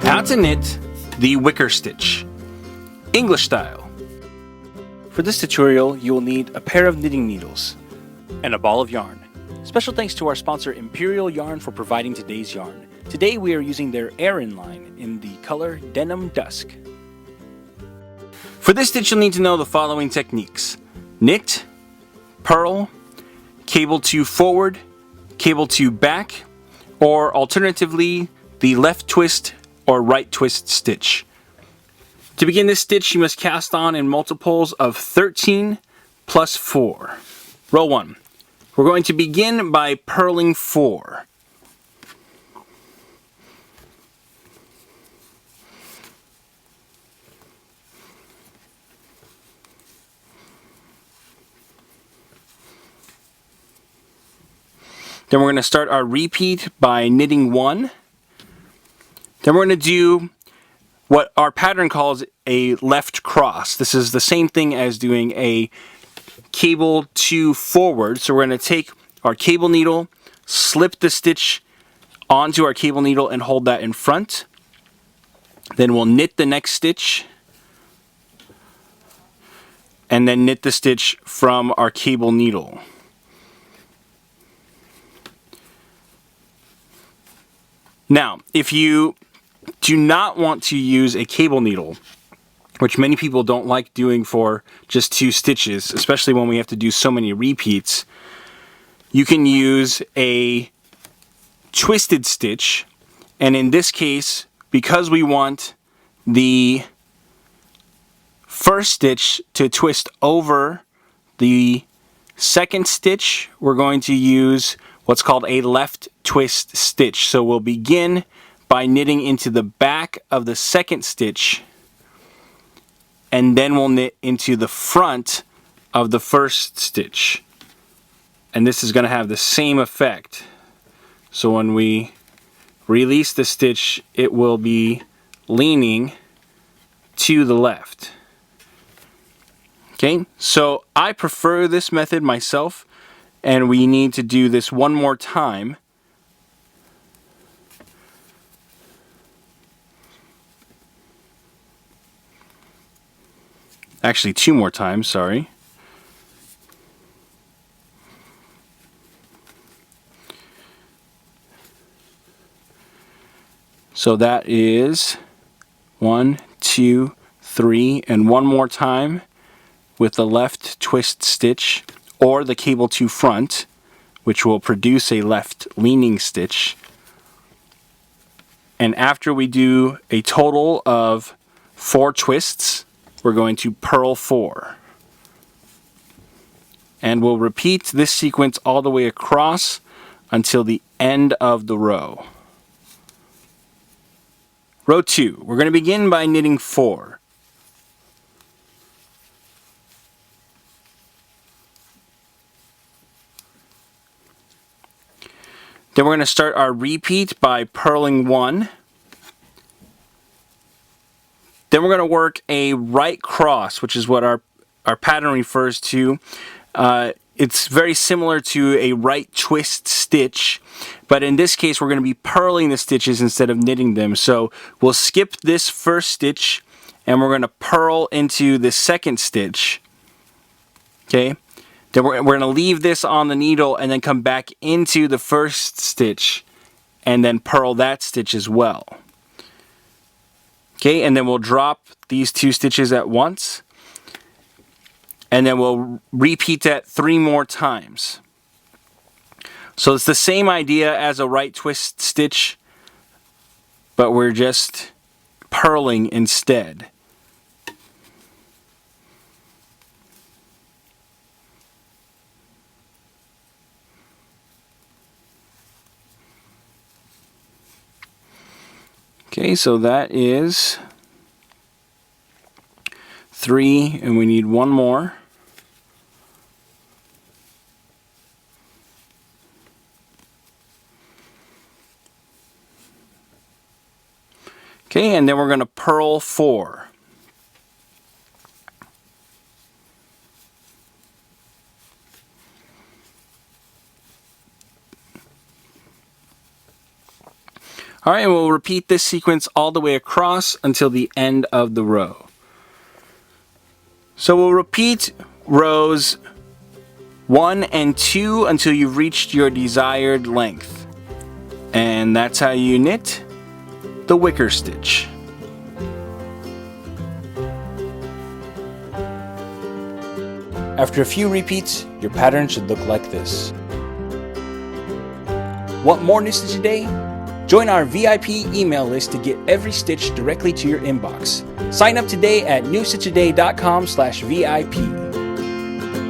How to knit the wicker stitch, English style. For this tutorial, you will need a pair of knitting needles and a ball of yarn. Special thanks to our sponsor Imperial Yarn for providing today's yarn. Today we are using their Aran line in the color Denim Dusk. For this stitch you'll need to know the following techniques: knit, purl, cable to forward, cable to back, or alternatively the left twist or right twist stitch. To begin this stitch, you must cast on in multiples of 13 plus 4. Row 1. We're going to begin by purling 4. Then we're going to start our repeat by knitting 1. Then we're going to do what our pattern calls a left cross. This is the same thing as doing a cable to forward. So we're going to take our cable needle, slip the stitch onto our cable needle and hold that in front. Then we'll knit the next stitch and then knit the stitch from our cable needle. Now, if you do not want to use a cable needle, which many people don't like doing for just 2 stitches, especially when we have to do so many repeats, you can use a twisted stitch. And in this case, because we want the first stitch to twist over the second stitch, we're going to use what's called a left twist stitch. So we'll begin by knitting into the back of the second stitch, and then we'll knit into the front of the first stitch. And this is going to have the same effect. So when we release the stitch, it will be leaning to the left. Okay, so I prefer this method myself, and we need to do this one more time. Actually, 2 more times, sorry. So that is 1, 2, 3, and one more time with the left twist stitch or the cable to front, which will produce a left leaning stitch. And after we do a total of 4 twists, we're going to purl 4. And we'll repeat this sequence all the way across until the end of the row. Row 2. We're going to begin by knitting 4. Then we're going to start our repeat by purling 1. Then we're going to work a right cross, which is what our pattern refers to. It's very similar to a right twist stitch, but in this case we're going to be purling the stitches instead of knitting them. So we'll skip this first stitch and we're going to purl into the second stitch. Okay? Then we're going to leave this on the needle and then come back into the first stitch and then purl that stitch as well. Okay, and then we'll drop these 2 stitches at once, and then we'll repeat that 3 more times. So it's the same idea as a right twist stitch, but we're just purling instead. Okay, so that is 3, and we need 1 more. Okay, and then we're going to purl 4. Alright, and we'll repeat this sequence all the way across until the end of the row. So we'll repeat rows 1 and 2 until you've reached your desired length. And that's how you knit the wicker stitch. After a few repeats, your pattern should look like this. Want more New Stitch a Day? Join our VIP email list to get every stitch directly to your inbox. Sign up today at newstitchaday.com/VIP.